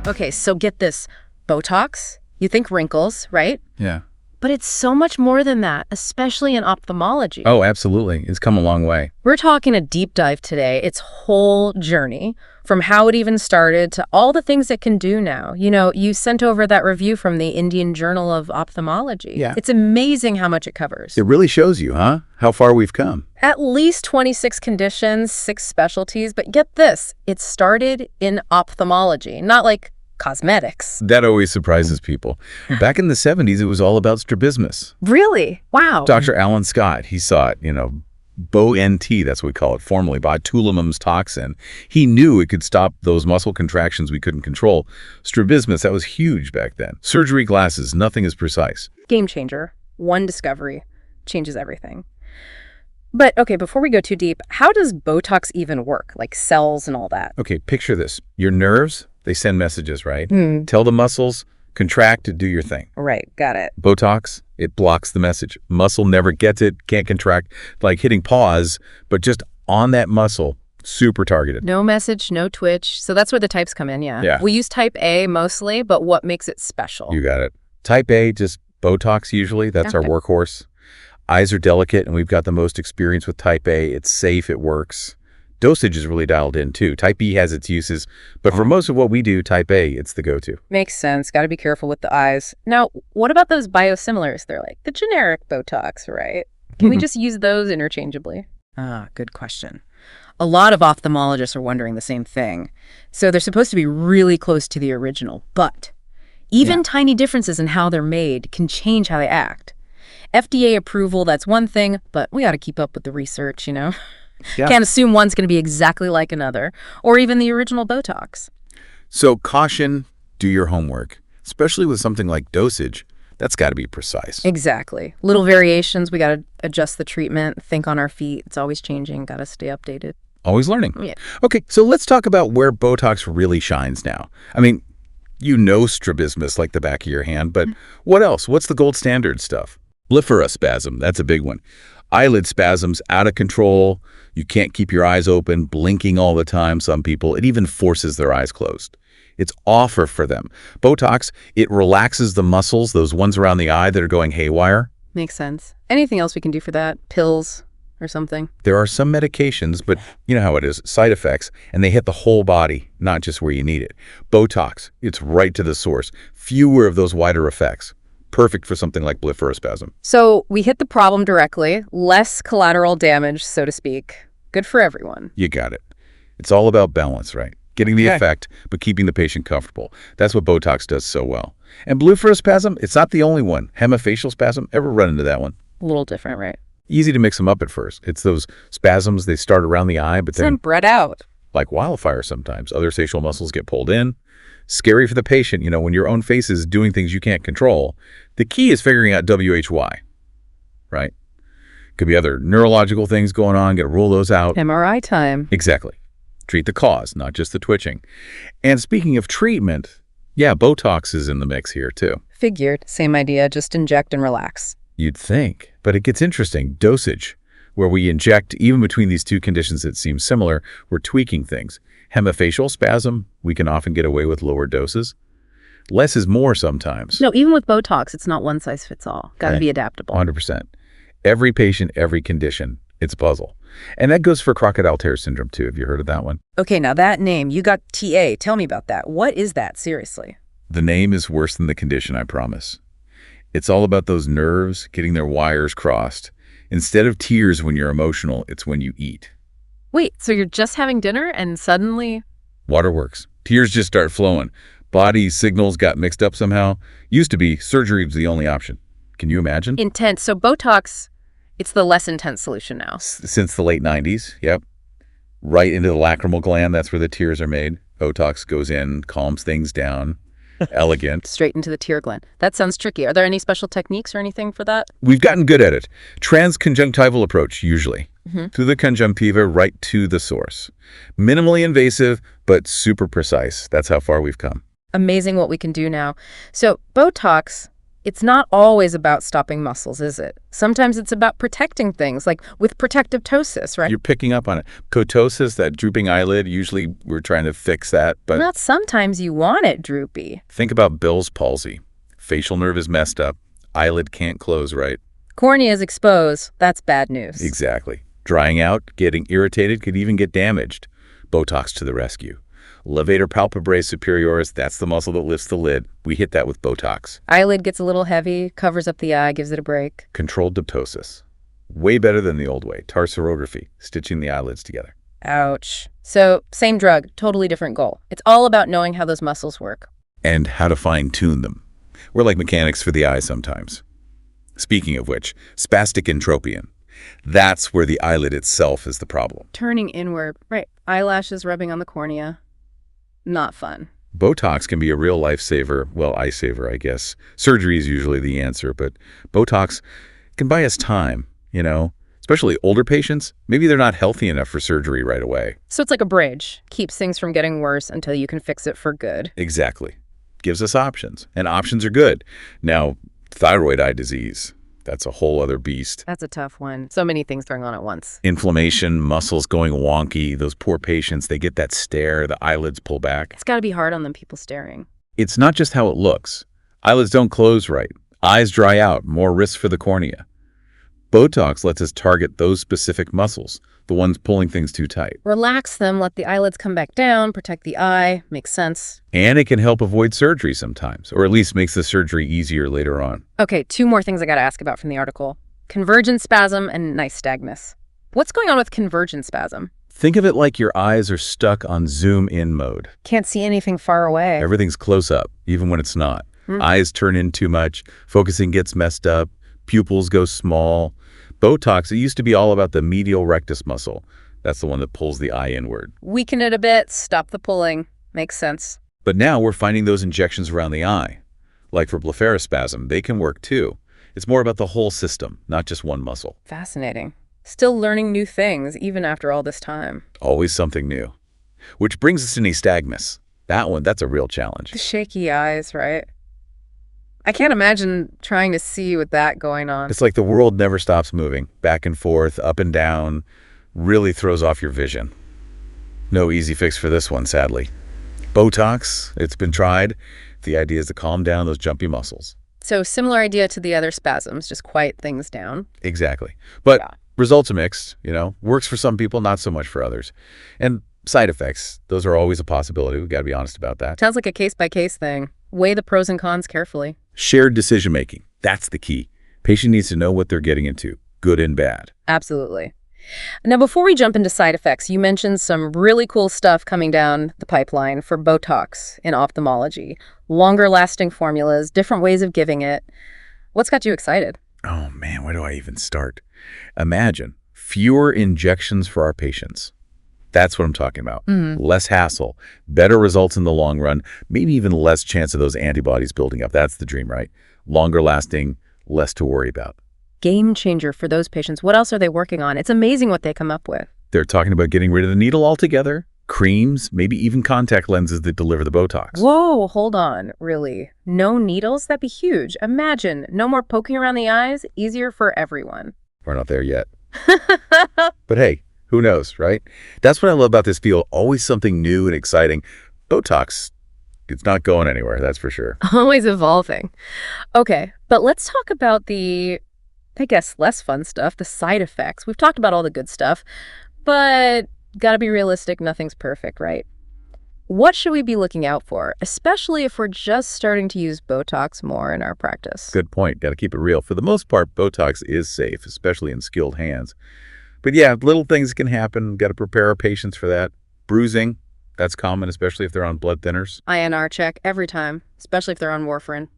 Okay, so get this. Botox, you think wrinkles, right? Yeah. But it's so much more than that, especially in ophthalmology. Oh, absolutely. It's come a long way. We're talking a deep dive today, its whole journey, from how it even started to all the things it can do now. You know, you sent over that review from the Indian Journal of Ophthalmology. Yeah. It's amazing how much it covers. It really shows you, huh? How far we've come. At least 26 conditions, 6 specialties, but get this, it started in ophthalmology, not like cosmetics. That always surprises people. Back in the 70s, it was all about strabismus. Really? Wow. Dr. Alan Scott, he saw it, BO-NT, that's what we call it, formerly, botulinum's toxin. He knew it could stop those muscle contractions we couldn't control. Strabismus, that was huge back then. Surgery glasses, nothing is precise. Game changer. One discovery changes everything. But, okay, before we go too deep, how does Botox even work? Like cells and all that? Okay, picture this. Your nerves, they send messages, right? Tell the muscles, contract to do your thing. Right, got it. Botox, it blocks the message. Muscle never gets it, can't contract, like hitting pause, but just on that muscle, super targeted. No message, no twitch. So that's where the types come in, yeah. Yeah. We use type A mostly, but what makes it special? You got it. Type A, just Botox usually. That's our Okay. workhorse. Eyes are delicate, and we've got the most experience with type A. It's safe, it works. Dosage is really dialed in, too. Type B has its uses, but for most of what we do, type A, it's the go-to. Makes sense. Got to be careful with the eyes. Now, what about those biosimilars? They're like the generic Botox, right? Can we just use those interchangeably? Good question. A lot of ophthalmologists are wondering the same thing. So they're supposed to be really close to the original, but even tiny differences in how they're made can change how they act. FDA approval, that's one thing, but we got to keep up with the research, Yeah. Can't assume one's going to be exactly like another, or even the original Botox. So caution, do your homework, especially with something like dosage. That's got to be precise. Exactly. Little variations, we got to adjust the treatment, think on our feet. It's always changing, got to stay updated. Always learning. Yeah. Okay, so let's talk about where Botox really shines now. I mean, strabismus like the back of your hand, but what else? What's the gold standard stuff? Blepharospasm, that's a big one. Eyelid spasms, out of control. You can't keep your eyes open, blinking all the time, some people. It even forces their eyes closed. It's awful for them. Botox, it relaxes the muscles, those ones around the eye that are going haywire. Makes sense. Anything else we can do for that? Pills or something? There are some medications, but you know how it is, side effects, and they hit the whole body, not just where you need it. Botox, it's right to the source. Fewer of those wider effects. Perfect for something like blepharospasm. So we hit the problem directly, less collateral damage, so to speak. Good for everyone. You got it. It's all about balance, right? Getting the effect, but keeping the patient comfortable. That's what Botox does so well. And blepharospasm, it's not the only one. Hemifacial spasm, ever run into that one? A little different, right? Easy to mix them up at first. It's those spasms, they start around the eye, but then, Bred out. like wildfire sometimes, other facial muscles get pulled in. Scary for the patient, when your own face is doing things you can't control. The key is figuring out WHY, right? Could be other neurological things going on, got to rule those out. MRI time. Exactly. Treat the cause, not just the twitching. And speaking of treatment, Botox is in the mix here too. Figured. Same idea, just inject and relax. You'd think, but it gets interesting. Dosage, where we inject even between these two conditions that seem similar, we're tweaking things. Hemifacial spasm, we can often get away with lower doses. Less is more sometimes. No, even with Botox, it's not one size fits all. Got to be adaptable. 100%. Every patient, every condition, it's a puzzle. And that goes for crocodile tear syndrome too. Have you heard of that one? Okay, now that name, you got TA. Tell me about that. What is that, seriously? The name is worse than the condition, I promise. It's all about those nerves getting their wires crossed. Instead of tears when you're emotional, it's when you eat. Wait, so you're just having dinner and suddenly... Waterworks. Tears just start flowing. Body signals got mixed up somehow. Used to be surgery was the only option. Can you imagine? Intense. So Botox, it's the less intense solution now. Since the late 90s, yep. Right into the lacrimal gland, that's where the tears are made. Botox goes in, calms things down. Elegant. Straight into the tear gland. That sounds tricky. Are there any special techniques or anything for that? We've gotten good at it. Transconjunctival approach, usually. Through the conjunctiva, right to the source. Minimally invasive, but super precise. That's how far we've come. Amazing what we can do now. So Botox, It's not always about stopping muscles, is it? Sometimes it's about protecting things, like with protective ptosis, right? You're picking up on it. Ptosis, that drooping eyelid, usually we're trying to fix that, but Not sometimes you want it droopy. think about Bell's palsy. Facial nerve is messed up. Eyelid can't close right. Cornea is exposed. That's bad news. Exactly. Drying out, getting irritated, could even get damaged. Botox to the rescue. Levator palpebrae superioris, that's the muscle that lifts the lid. We hit that with Botox. Eyelid gets a little heavy, covers up the eye, gives it a break. Controlled ptosis. Way better than the old way. Tarsorography, stitching the eyelids together. Ouch. So, same drug, totally different goal. It's all about knowing how those muscles work. And how to fine-tune them. We're like mechanics for the eye sometimes. Speaking of which, spastic entropion. That's where the eyelid itself is the problem. Turning inward, right. Eyelashes rubbing on the cornea. Not fun. Botox can be a real lifesaver. Well, eye saver, I guess. Surgery is usually the answer, but Botox can buy us time, especially older patients. Maybe they're not healthy enough for surgery right away. So it's like a bridge. Keeps things from getting worse until you can fix it for good. Exactly. Gives us options, and options are good. Now, thyroid eye disease, that's a whole other beast. That's a tough one. So many things going on at once. Inflammation, muscles going wonky. Those poor patients, they get that stare, the eyelids pull back. It's got to be hard on them people staring. It's not just how it looks. Eyelids don't close right. Eyes dry out, more risk for the cornea. Botox lets us target those specific muscles, the ones pulling things too tight. Relax them, let the eyelids come back down, protect the eye. Makes sense. And it can help avoid surgery sometimes, or at least makes the surgery easier later on. Okay, 2 more things I got to ask about from the article. Convergence spasm and nystagmus. What's going on with convergence spasm? Think of it like your eyes are stuck on zoom-in mode. Can't see anything far away. Everything's close up, even when it's not. Eyes turn in too much, focusing gets messed up, pupils go small. Botox, it used to be all about the medial rectus muscle. That's the one that pulls the eye inward. Weaken it a bit, stop the pulling. Makes sense. But now we're finding those injections around the eye. Like for blepharospasm, they can work too. It's more about the whole system, not just one muscle. Fascinating. Still learning new things, even after all this time. Always something new. Which brings us to nystagmus. That's a real challenge. The shaky eyes, right? I can't imagine trying to see with that going on. It's like the world never stops moving, back and forth, up and down, really throws off your vision. No easy fix for this one, sadly. Botox, it's been tried. The idea is to calm down those jumpy muscles. So similar idea to the other spasms, just quiet things down. Exactly. But Yeah. results are mixed, works for some people, not so much for others. And side effects, those are always a possibility. We've got to be honest about that. Sounds like a case-by-case thing. Weigh the pros and cons carefully. Shared decision-making, that's the key. Patient needs to know what they're getting into, good and bad. Absolutely. Now, before we jump into side effects, you mentioned some really cool stuff coming down the pipeline for Botox in ophthalmology. Longer-lasting formulas, different ways of giving it. What's got you excited? Oh man, where do I even start? Imagine fewer injections for our patients. That's what I'm talking about. Less hassle, better results in the long run, maybe even less chance of those antibodies building up. That's the dream, right? Longer lasting, less to worry about. Game changer for those patients. What else are they working on? It's amazing what they come up with. They're talking about getting rid of the needle altogether, creams, maybe even contact lenses that deliver the Botox. Whoa, hold on. Really? No needles? That'd be huge. Imagine. No more poking around the eyes. Easier for everyone. We're not there yet. But hey, who knows, right? That's what I love about this field. Always something new and exciting. Botox, it's not going anywhere, that's for sure. Always evolving. Okay, but let's talk about the, I guess, less fun stuff, the side effects. We've talked about all the good stuff, but gotta be realistic, nothing's perfect, right? What should we be looking out for, especially if we're just starting to use Botox more in our practice? Good point. Got to keep it real. For the most part, Botox is safe, especially in skilled hands. But yeah, little things can happen. Got to prepare our patients for that. Bruising, that's common, especially if they're on blood thinners. INR check every time, especially if they're on warfarin.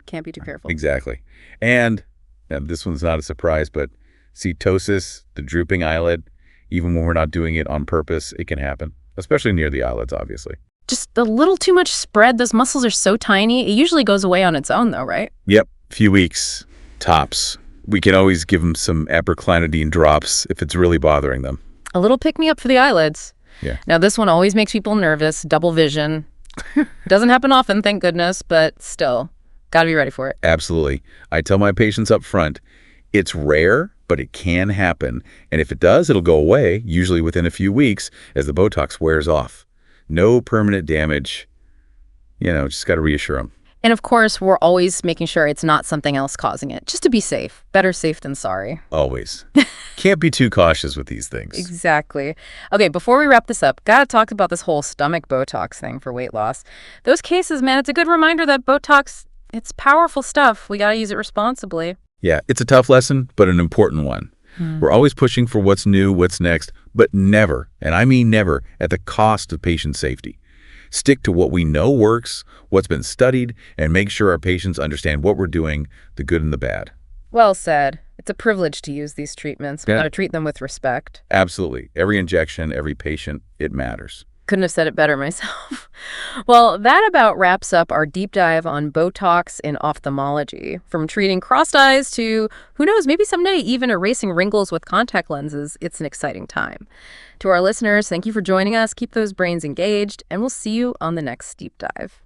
Can't be too careful. Exactly. And this one's not a surprise, but ptosis, the drooping eyelid, even when we're not doing it on purpose, it can happen, especially near the eyelids, obviously. Just a little too much spread. Those muscles are so tiny. It usually goes away on its own, though, right? Yep, few weeks, tops. We can always give them some aproclinidine drops if it's really bothering them. A little pick-me-up for the eyelids. Yeah. Now, this one always makes people nervous. Double vision. Doesn't happen often, thank goodness, but still. Gotta be ready for it. Absolutely. I tell my patients up front, it's rare, but it can happen. And if it does, it'll go away, usually within a few weeks as the Botox wears off. No permanent damage. Just got to reassure them. And of course, we're always making sure it's not something else causing it, just to be safe. Better safe than sorry. Always. Can't be too cautious with these things. Exactly. Okay, before we wrap this up, gotta talk about this whole stomach Botox thing for weight loss. Those cases, man, it's a good reminder that Botox, it's powerful stuff. We gotta use it responsibly. Yeah, it's a tough lesson, but an important one. We're always pushing for what's new, what's next, but never, and I mean never, at the cost of patient safety. Stick to what we know works, what's been studied, and make sure our patients understand what we're doing, the good and the bad. Well said. It's a privilege to use these treatments. We Yeah. gotta treat them with respect. Absolutely. Every injection, every patient, it matters. Couldn't have said it better myself. Well, that about wraps up our deep dive on Botox in ophthalmology. From treating crossed eyes to, who knows, maybe someday even erasing wrinkles with contact lenses, it's an exciting time. To our listeners, thank you for joining us. Keep those brains engaged, and we'll see you on the next deep dive.